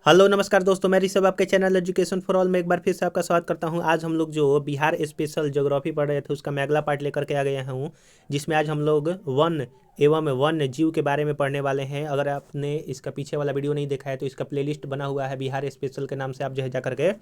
Hello नमस्कार दोस्तों, मैं ऋषभ आपके चैनल एजुकेशन फॉर ऑल में एक बार फिर से आपका स्वागत करता हूं। आज हम लोग जो बिहार स्पेशल ज्योग्राफी पढ़ रहे थे उसका मैं अगला पार्ट लेकर के आ गया हूं, जिसमें आज हम लोग वन एवं वन्य जीव के बारे में पढ़ने वाले हैं। अगर आपने इसका पीछे वाला वीडियो नहीं देखा है तो इसका प्लेलिस्ट बना हुआ है बिहार स्पेशल के नाम से, आप जो है जा करके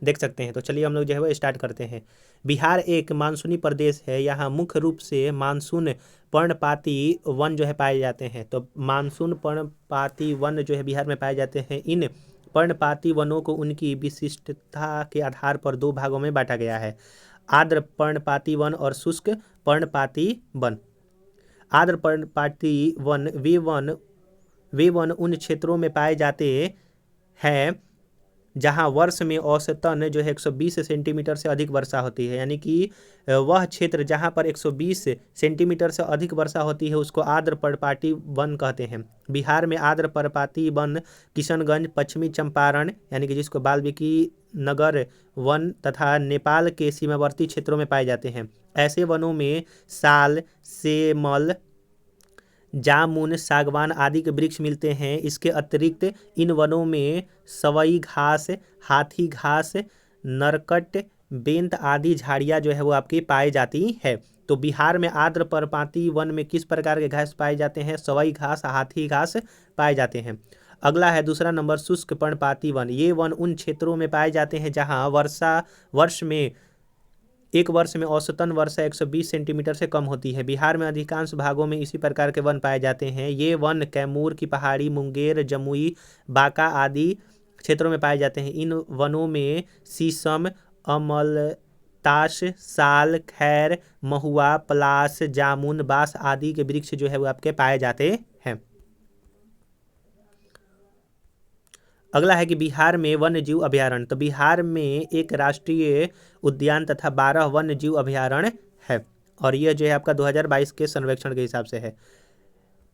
देख सकते हैं। तो चलिए हम लोग जो है वो स्टार्ट करते हैं। बिहार एक मानसूनी प्रदेश है। यहाँ मुख्य रूप से मानसून पर्णपाती वन जो है पाए जाते हैं। तो मानसून पर्णपाती वन जो है बिहार में पाए जाते हैं। इन पर्णपाती वनों को उनकी विशिष्टता के आधार पर दो भागों में बांटा गया है: आर्द्र पर्णपाती वन और शुष्क पर्णपाती वन। आर्द्र पर्णपाती वन उन क्षेत्रों में पाए जाते हैं जहां वर्ष में औसतन जो है 120 सेंटीमीटर से अधिक वर्षा होती है। यानी कि वह क्षेत्र जहां पर 120 सेंटीमीटर से अधिक वर्षा होती है उसको आर्द्र पर्णपाती वन कहते हैं। बिहार में आर्द्र पर्णपाती वन किशनगंज, पश्चिमी चंपारण यानी कि जिसको वाल्मीकि नगर वन तथा नेपाल के सीमावर्ती क्षेत्रों में पाए जाते हैं। ऐसे वनों में साल, सेमल, जामुन, सागवान आदि के वृक्ष मिलते हैं। इसके अतिरिक्त इन वनों में सवई घास, हाथी घास, नरकट, बेंत आदि झाड़ियाँ जो है वो आपकी पाई जाती है। तो बिहार में आर्द्र पर्णपाती वन में किस प्रकार के घास पाए जाते हैं? सवई घास, हाथी घास पाए जाते हैं। अगला है दूसरा नंबर, शुष्क पर्णपाती वन। ये वन उन क्षेत्रों में पाए जाते हैं जहाँ एक वर्ष में औसतन वर्षा 120 सेंटीमीटर से कम होती है। बिहार में अधिकांश भागों में इसी प्रकार के वन पाए जाते हैं। ये वन कैमूर की पहाड़ी, मुंगेर, जमुई, बांका आदि क्षेत्रों में पाए जाते हैं। इन वनों में शीशम, अमलतास, साल, खैर, महुआ, पलास, जामुन, बांस आदि के वृक्ष जो है वो आपके पाए जाते हैं। अगला है कि बिहार में वन्य जीव अभयारण्य। तो बिहार में एक राष्ट्रीय उद्यान तथा 12 वन्य जीव अभयारण्य है, और यह जो है आपका 2022 के सर्वेक्षण के हिसाब से है।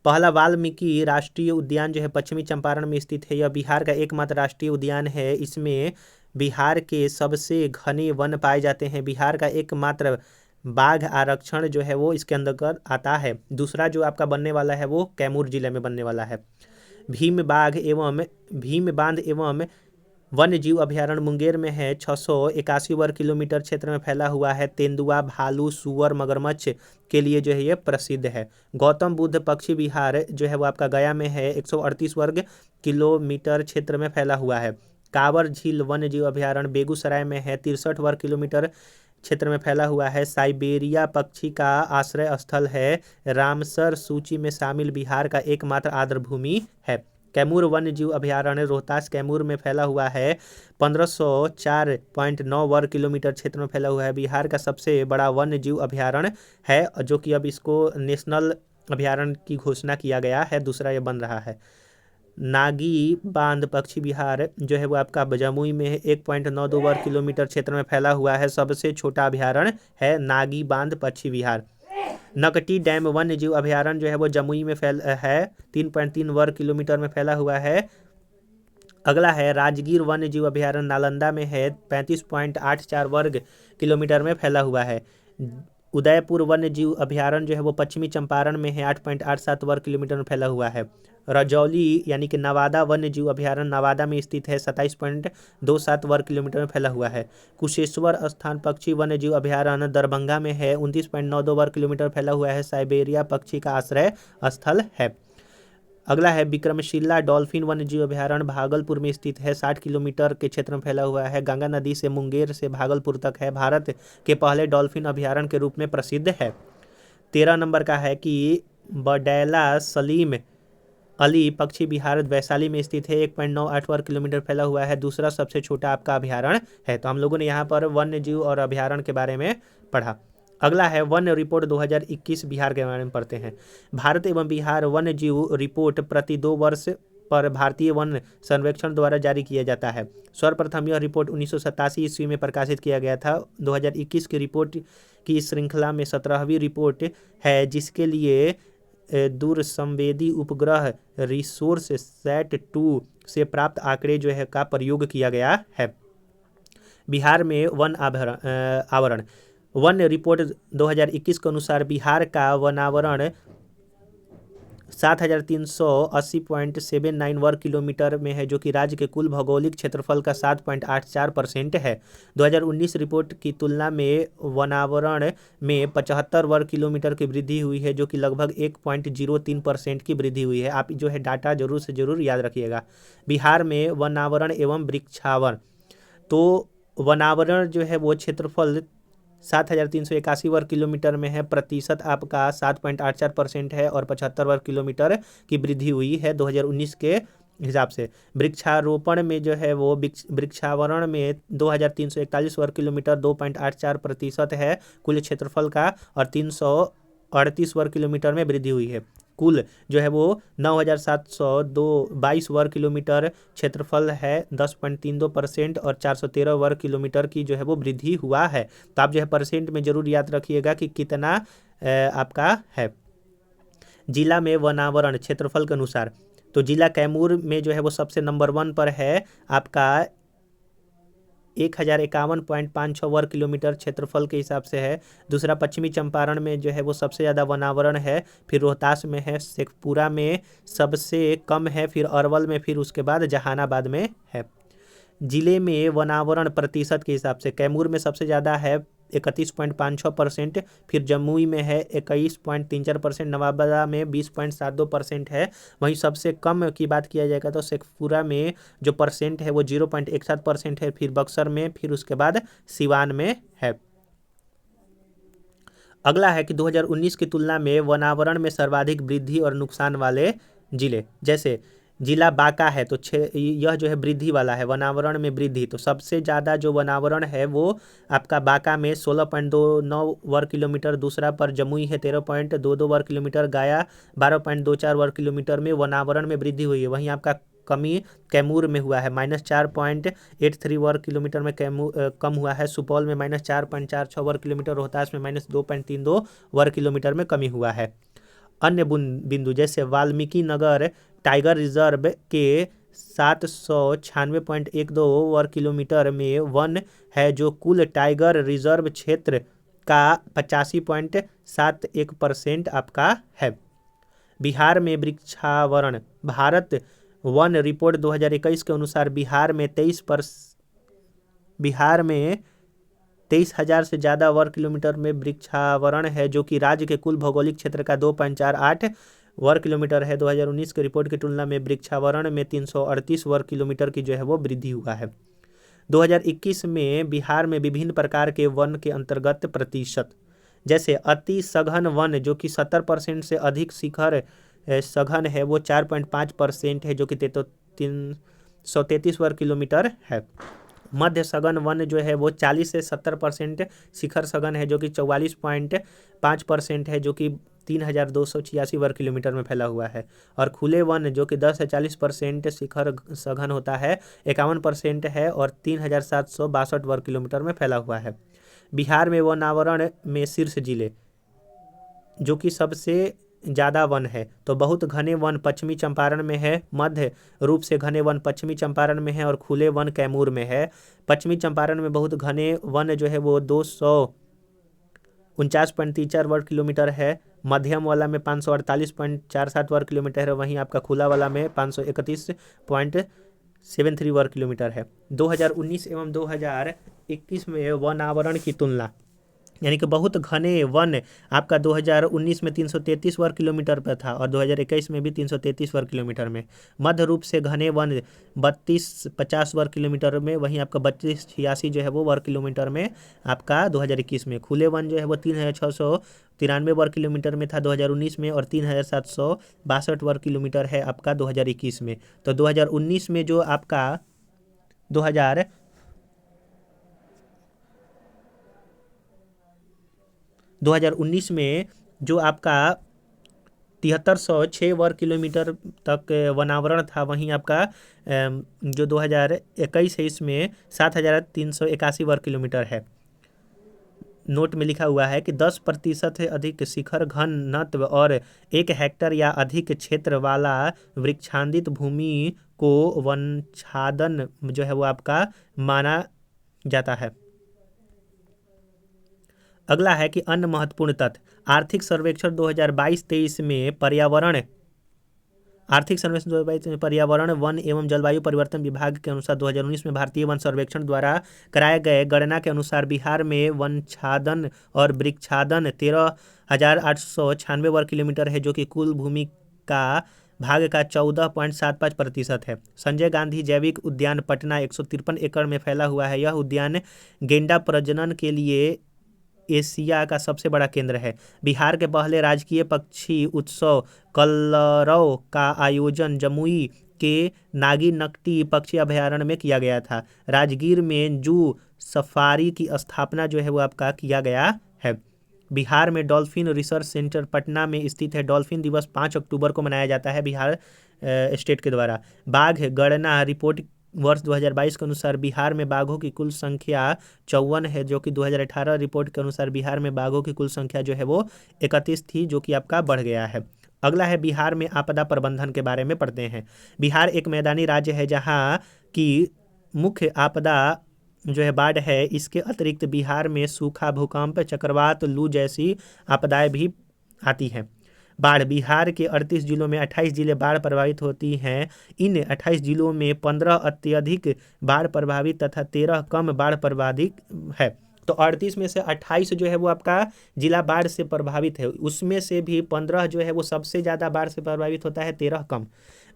पहला वाल्मीकि राष्ट्रीय उद्यान जो है पश्चिमी चंपारण में स्थित है। यह बिहार का एकमात्र राष्ट्रीय उद्यान है। इसमें बिहार के सबसे घने वन पाए जाते हैं। बिहार का एकमात्र बाघ आरक्षण जो है वो इसके अंतर्गत आता है। दूसरा जो आपका बनने वाला है वो कैमूर जिले में बनने वाला है। भीम बांध एवं वन्य जीव अभयारण्य मुंगेर में है। 681 वर्ग किलोमीटर क्षेत्र में फैला हुआ है। तेंदुआ, भालू, सूअर, मगरमच्छ के लिए जो है ये प्रसिद्ध है। गौतम बुद्ध पक्षी विहार जो है वो आपका गया में है। 138 वर्ग किलोमीटर क्षेत्र में फैला हुआ है। कांवर झील वन्य जीव अभयारण्य बेगूसराय में है। 63 वर्ग किलोमीटर क्षेत्र में फैला हुआ है। साइबेरिया पक्षी का आश्रय स्थल है। रामसर सूची में शामिल बिहार का एकमात्र आर्द्रभूमि है। कैमूर वन्य जीव अभयारण्य रोहतास कैमूर में फैला हुआ है। 1504.9 वर्ग किलोमीटर क्षेत्र में फैला हुआ है। बिहार का सबसे बड़ा वन्य जीव अभयारण्य है, जो कि अब इसको नेशनल अभयारण्य की घोषणा किया गया है। दूसरा ये बन रहा है। नागी बांध पक्षी विहार जो है वो आपका जमुई में है। 1.92 वर्ग किलोमीटर क्षेत्र में फैला हुआ है। सबसे छोटा अभयारण्य है नागी बांध पक्षी विहार। नकटी डैम वन्य जीव अभयारण्य जो है वो जमुई में फैल है। 3.3 वर्ग किलोमीटर में फैला हुआ है। अगला है राजगीर वन्य जीव अभयारण्य नालंदा में है। 35.84 वर्ग किलोमीटर में फैला हुआ है। उदयपुर वन्य जीव अभयारण्य जो है वो पश्चिमी चंपारण में है। 8.87 वर्ग किलोमीटर में फैला हुआ है। रजौली यानी कि नवादा वन्य जीव अभयारण्य नवादा में स्थित है। 27.27 वर्ग किलोमीटर में फैला हुआ है। कुशेश्वर स्थान पक्षी वन्य जीव अभयारण्य दरभंगा में है। 29.92 वर्ग किलोमीटर फैला हुआ है। साइबेरिया पक्षी का आश्रय स्थल है। अगला है विक्रमशिला डॉल्फिन वन्य जीव अभयारण्य भागलपुर में स्थित है। 60 किलोमीटर के क्षेत्र में फैला हुआ है। गंगा नदी से मुंगेर से भागलपुर तक है। भारत के पहले डॉल्फिन अभयारण्य के रूप में प्रसिद्ध है। 13 नंबर का है कि बडैला सलीम अली पक्षी विहार वैशाली में स्थित है। 1.98 वर्ग किलोमीटर फैला हुआ है। दूसरा सबसे छोटा आपका अभयारण्य है। तो हम लोगों ने यहाँ पर वन्य जीव और अभयारण्य के बारे में पढ़ा। अगला है वन रिपोर्ट 2021 बिहार के बारे में पढ़ते हैं। भारत एवं बिहार वन्य जीव रिपोर्ट प्रति 2 वर्ष पर भारतीय वन सर्वेक्षण द्वारा जारी किया जाता है। सर्वप्रथम यह रिपोर्ट 1987 ईस्वी में प्रकाशित किया गया था। 2021 की रिपोर्ट की श्रृंखला में 17वीं रिपोर्ट है, जिसके लिए दूर संवेदी उपग्रह रिसोर्स सेट 2 से प्राप्त आंकड़े जो है का प्रयोग किया गया है। बिहार में वन आवरण वन रिपोर्ट 2021 के अनुसार बिहार का वनावरण 7,380.79 वर्ग किलोमीटर में है, जो कि राज्य के कुल भौगोलिक क्षेत्रफल का 7.84% है। 2019 रिपोर्ट की तुलना में वनावरण में 75 वर्ग किलोमीटर की वृद्धि हुई है, जो कि लगभग 1.03% की वृद्धि हुई है। आप जो है डाटा जरूर से जरूर याद रखिएगा। बिहार में वनावरण एवं वृक्षावरण, तो वनावरण जो है वो क्षेत्रफल 7,381 वर्ग किलोमीटर में है, प्रतिशत आपका 7.84% है और 75 वर्ग किलोमीटर की वृद्धि हुई है 2019 के हिसाब से। वृक्षारोपण में जो है वो वृक्षावरण में 2,341 वर्ग किलोमीटर 2.84% है कुल क्षेत्रफल का, और 338 वर्ग किलोमीटर में वृद्धि हुई है। कुल जो है वो 9,722 वर्ग किलोमीटर क्षेत्रफल है, 10.32%, और 413 वर्ग किलोमीटर की जो है वो वृद्धि हुआ है। तो आप जो है परसेंट में जरूर याद रखिएगा कि कितना आपका है। जिला में वनावरण क्षेत्रफल के अनुसार, तो जिला कैमूर में जो है वो सबसे नंबर 1 पर है, आपका 1,051.56 वर्ग किलोमीटर क्षेत्रफल के हिसाब से है। दूसरा पश्चिमी चंपारण में जो है वो सबसे ज़्यादा वनावरण है, फिर रोहतास में है, शेखपुरा में सबसे कम है, फिर अरवल में, फिर उसके बाद जहानाबाद में है। जिले में वनावरण प्रतिशत के हिसाब से कैमूर में सबसे ज़्यादा है 31.56%, फिर जमुई में है 21.34%, नवादा में 20.72% है। वहीं सबसे कम की बात किया जाएगा तो शेखपुरा में जो परसेंट है वो 0.61% है, फिर बक्सर में, फिर उसके बाद सिवान में है। अगला है कि 2019 की तुलना में वनावरण में सर्वाधिक वृद्धि और नुकसान वाले जिले, जैसे जिला बांका है, तो यह जो है वृद्धि वाला है, वनावरण में वृद्धि। तो सबसे ज़्यादा जो वनावरण है वो आपका बांका में 16.29 वर्ग किलोमीटर, दूसरा पर जमुई है 13.22 वर्ग किलोमीटर, गया 12.24 वर्ग किलोमीटर में वनावरण में वृद्धि हुई है। वहीं आपका कमी कैमूर में हुआ है, -4.83 वर्ग किलोमीटर में कम हुआ है। सुपौल में -4.46 वर्ग किलोमीटर, रोहतास में -2.32 वर्ग किलोमीटर में कमी हुआ है। अन्य बिंदु जैसे वाल्मीकि नगर टाइगर रिजर्व के 796.12 वर्ग किलोमीटर में वन है, जो कुल टाइगर रिजर्व क्षेत्र का 85.71% आपका है। बिहार में वृक्षावरण, भारत वन रिपोर्ट 2021 के अनुसार बिहार में 23,000 से ज़्यादा वर्ग किलोमीटर में वृक्षावरण है, जो कि राज्य के कुल भौगोलिक क्षेत्र का 2.48 वर्ग किलोमीटर है। 2019 की रिपोर्ट की तुलना में वृक्षावरण में 338 वर्ग किलोमीटर की जो है वो वृद्धि हुआ है। 2021 में बिहार में विभिन्न प्रकार के वन के अंतर्गत प्रतिशत, जैसे अति सघन वन जो कि 70% से अधिक शिखर सघन है वो 4.5% है, जो कि 333 वर्ग किलोमीटर है। मध्य सघन वन जो है वो 40 से 70% शिखर सघन है, जो कि 44.5% है, जो कि 3,286 वर्ग किलोमीटर में फैला हुआ है। और खुले वन जो कि 10 से 40% शिखर सघन होता है 51% है, और 3,762 वर्ग किलोमीटर में फैला हुआ है। बिहार में वनावरण में शीर्ष जिले जो कि सबसे ज़्यादा वन है, तो बहुत घने वन पश्चिमी चंपारण में है, मध्य रूप से घने वन पश्चिमी चंपारण में है, और खुले वन कैमूर में है। पश्चिमी चंपारण में बहुत घने वन जो है वो 249.34 वर्ग किलोमीटर है, मध्यम वाला में 548.47 वर्ग किलोमीटर है, वहीं आपका खुला वाला में 531.73 वर्ग किलोमीटर है। 2019 एवं 2021 में वनावरण की तुलना, यानी कि बहुत घने वन आपका 2019 में 333 वर्ग किलोमीटर पर था, और 2021 में भी 333 वर्ग किलोमीटर में। मध्य रूप से घने वन 3250 वर्ग किलोमीटर में, वहीं आपका 3286 जो है वो वर्ग किलोमीटर में आपका 2021 में। खुले वन जो है वो 3,693 वर्ग किलोमीटर में था 2019 में, और 3,762 वर्ग किलोमीटर है आपका 2021 में। तो 2019 में जो आपका 2019 में जो आपका 7306 वर्ग किलोमीटर तक वनावरण था, वहीं आपका जो 2021 है इसमें 7,381 वर्ग किलोमीटर है। नोट में लिखा हुआ है कि 10% से अधिक शिखर घनत्व और 1 हेक्टेयर या अधिक क्षेत्र वाला वृक्षाच्छादित भूमि को वनाच्छादन जो है वो आपका माना जाता है। अगला है कि अन्य महत्वपूर्ण तथ्य, आर्थिक सर्वेक्षण 2022-23 में पर्यावरण आर्थिक सर्वेक्षण 2022 में पर्यावरण वन एवं जलवायु परिवर्तन विभाग के अनुसार 2019 में भारतीय वन सर्वेक्षण द्वारा कराए गए गणना के अनुसार बिहार में वनच्छादन और वृक्षादन 13,896 वर्ग किलोमीटर है, जो कि कुल भूमि का भाग का 14.75% है। संजय गांधी जैविक उद्यान पटना 153 एकड़ में फैला हुआ है। यह उद्यान गेंडा प्रजनन के लिए एशिया का सबसे बड़ा केंद्र है। बिहार के पहले राजकीय पक्षी उत्सव कलरव का आयोजन जमुई के नागी नकटी पक्षी अभयारण्य में किया गया था। राजगीर में जू सफारी की स्थापना जो है वो आपका किया गया है। बिहार में डॉल्फिन रिसर्च सेंटर पटना में स्थित है। डॉल्फिन दिवस 5 अक्टूबर को मनाया जाता है बिहार स्टेट के द्वारा। बाघ गणना रिपोर्ट वर्ष 2022 के अनुसार बिहार में बाघों की कुल संख्या 54 है, जो कि 2018 रिपोर्ट के अनुसार बिहार में बाघों की कुल संख्या जो है वो 31 थी, जो कि आपका बढ़ गया है। अगला है बिहार में आपदा प्रबंधन के बारे में पढ़ते हैं। बिहार एक मैदानी राज्य है जहाँ की मुख्य आपदा जो है बाढ़ है। इसके अतिरिक्त बिहार में सूखा, भूकंप, चक्रवात, लू जैसी आपदाएं भी आती हैं। बाढ़ बिहार के 38 जिलों में 28 जिले बाढ़ प्रभावित होती हैं। इन 28 जिलों में 15 अत्यधिक बाढ़ प्रभावित तथा 13 कम बाढ़ प्रभावित है। तो 38 में से 28 जो है वो आपका जिला बाढ़ से प्रभावित है। उसमें से भी 15 जो है वो सबसे ज़्यादा बाढ़ से प्रभावित होता है, 13 कम।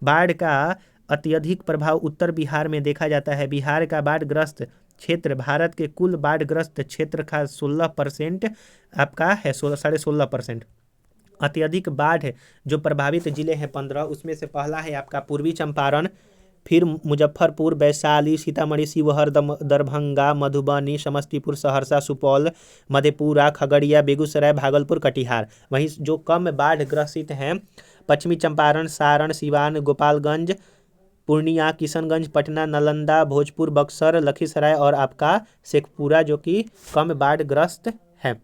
बाढ़ का अत्यधिक प्रभाव उत्तर बिहार में देखा जाता है। बिहार का बाढ़ग्रस्त क्षेत्र भारत के कुल बाढ़ग्रस्त क्षेत्र का 16% आपका है, 16.5%। अत्यधिक बाढ़ जो प्रभावित जिले हैं 15, उसमें से पहला है आपका पूर्वी चंपारण, फिर मुजफ्फरपुर, वैशाली, सीतामढ़ी, शिवहर, दरभंगा, मधुबनी, समस्तीपुर, सहरसा, सुपौल, मधेपुरा, खगड़िया, बेगूसराय, भागलपुर, कटिहार। वहीं जो कम बाढ़ ग्रसित हैं पश्चिमी चंपारण, सारण, सिवान, गोपालगंज, पूर्णिया, किशनगंज, पटना, नालंदा, भोजपुर, बक्सर, लखीसराय और आपका शेखपुरा, जो कि कम बाढ़ग्रस्त है।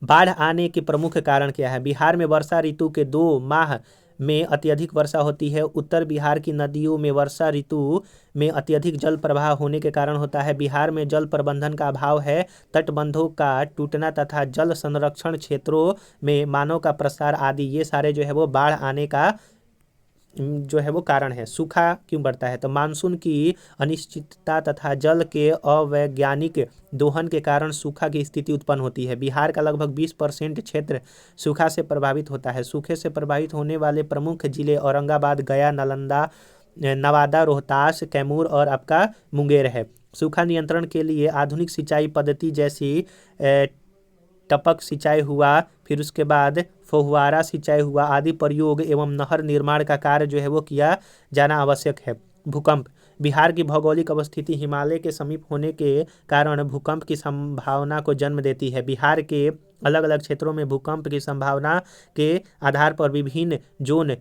बाढ़ आने के प्रमुख कारण क्या है? बिहार में वर्षा ऋतु के 2 माह में अत्यधिक वर्षा होती है। उत्तर बिहार की नदियों में वर्षा ऋतु में अत्यधिक जल प्रवाह होने के कारण होता है। बिहार में जल प्रबंधन का अभाव है। तटबंधों का टूटना तथा जल संरक्षण क्षेत्रों में मानव का प्रसार आदि, ये सारे जो है वो बाढ़ आने का जो है वो कारण है। सूखा क्यों बढ़ता है? तो मानसून की अनिश्चितता तथा जल के अवैज्ञानिक दोहन के कारण सूखा की स्थिति उत्पन्न होती है। बिहार का लगभग 20% क्षेत्र सूखा से प्रभावित होता है। सूखे से प्रभावित होने वाले प्रमुख जिले औरंगाबाद, गया, नालंदा, नवादा, रोहतास, कैमूर और आपका मुंगेर है। सूखा नियंत्रण के लिए आधुनिक सिंचाई पद्धति जैसी टपक सिंचाई हुआ, फिर उसके बाद फुहारा सिंचाई हुआ आदि प्रयोग एवं नहर निर्माण का कार्य जो है वो किया जाना आवश्यक है। भूकंप बिहार की भौगोलिक अवस्थिति हिमालय के समीप होने के कारण भूकंप की संभावना को जन्म देती है। बिहार के अलग अलग क्षेत्रों में भूकंप की संभावना के आधार पर विभिन्न जोन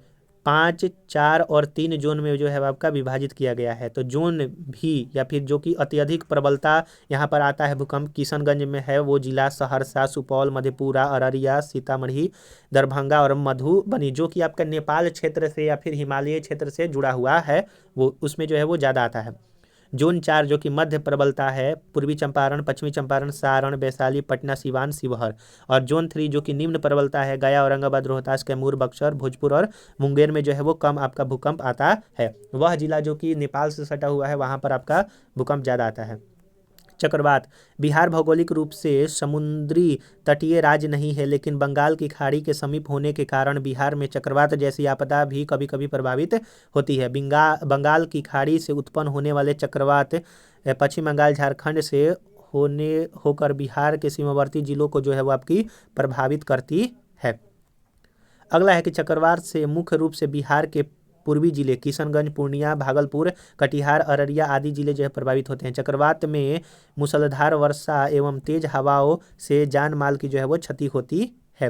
5, 4 और 3 जोन में जो है आपका विभाजित किया गया है। तो जोन भी या फिर जो कि अत्यधिक प्रबलता यहाँ पर आता है भूकंप किशनगंज में है, वो जिला सहरसा, सुपौल, मधेपुरा, अररिया, सीतामढ़ी, दरभंगा और मधुबनी, जो कि आपका नेपाल क्षेत्र से या फिर हिमालय क्षेत्र से जुड़ा हुआ है, वो उसमें जो है वो ज़्यादा आता है। जोन 4 जो कि मध्य प्रबलता है, पूर्वी चंपारण, पश्चिमी चंपारण, सारण, वैशाली, पटना, सिवान, शिवहर। और जोन 3 जो कि निम्न प्रबलता है, गया, औरंगाबाद, रोहतास, कैमूर, बक्सर, भोजपुर और मुंगेर में जो है वो कम आपका भूकंप आता है। वह जिला जो कि नेपाल से सटा हुआ है, वहाँ पर आपका भूकंप ज़्यादा आता है। चक्रवात बिहार भौगोलिक रूप से समुद्री तटीय राज्य नहीं है, लेकिन बंगाल की खाड़ी के समीप होने के कारण बिहार में चक्रवात जैसी आपदा भी कभी कभी प्रभावित होती है। बंगाल की खाड़ी से उत्पन्न होने वाले चक्रवात पश्चिम बंगाल, झारखंड से होकर बिहार के सीमावर्ती जिलों को जो है वो आपकी प्रभावित करती है। अगला है कि चक्रवात से मुख्य रूप से बिहार के पूर्वी जिले किशनगंज, पूर्णिया, भागलपुर, कटिहार, अररिया आदि जिले जो है प्रभावित होते हैं। चक्रवात में मूसलाधार वर्षा एवं तेज हवाओं से जान माल की जो है वो क्षति होती है।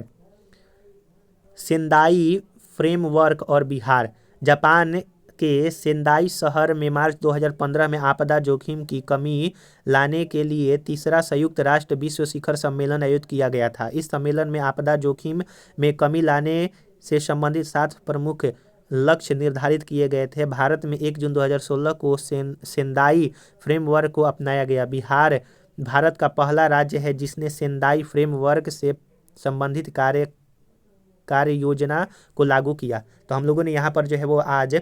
सेंदाई फ्रेमवर्क और बिहार जापान के सेंदाई शहर में मार्च 2015 में आपदा जोखिम की कमी लाने के लिए तीसरा संयुक्त राष्ट्र विश्व शिखर सम्मेलन आयोजित किया गया था। इस सम्मेलन में आपदा जोखिम में कमी लाने से संबंधित 7 प्रमुख लक्ष्य निर्धारित किए गए थे। भारत में 1 जून 2016 को सेंदाई फ्रेमवर्क को अपनाया गया। बिहार भारत का पहला राज्य है जिसने सेंदाई फ्रेमवर्क से संबंधित कार्य कार्य योजना को लागू किया। तो हम लोगों ने यहाँ पर जो है वो आज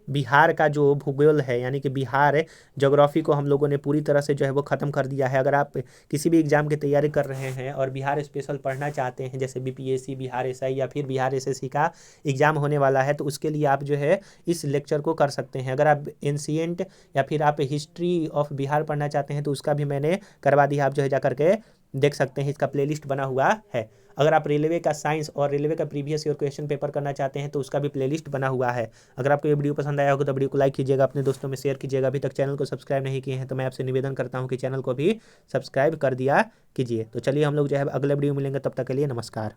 बिहार का जो भूगोल है यानी कि बिहार ज्योग्राफी को हम लोगों ने पूरी तरह से जो है वो ख़त्म कर दिया है। अगर आप किसी भी एग्ज़ाम की तैयारी कर रहे हैं और बिहार स्पेशल पढ़ना चाहते हैं, जैसे बीपीएससी, बिहार एसआई या फिर बिहार एसएससी का एग्ज़ाम होने वाला है, तो उसके लिए आप जो है इस लेक्चर को कर सकते हैं। अगर आप एंशिएंट या फिर आप हिस्ट्री ऑफ बिहार पढ़ना चाहते हैं तो उसका भी मैंने करवा दिया, आप जो है जा करके देख सकते हैं, इसका प्लेलिस्ट बना हुआ है। अगर आप रेलवे का साइंस और रेलवे का प्रीवियस ईयर क्वेश्चन पेपर करना चाहते हैं तो उसका भी प्लेलिस्ट बना हुआ है। अगर आपको ये वीडियो पसंद आया होगा तो वीडियो को लाइक कीजिएगा, अपने दोस्तों में शेयर कीजिएगा। अभी तक चैनल को सब्सक्राइब नहीं किए हैं तो मैं आपसे निवेदन करता हूँ कि चैनल को भी सब्सक्राइब कर दिया कीजिए। तो चलिए हम लोग जो है अगले वीडियो मिलेंगे, तब तक के लिए नमस्कार।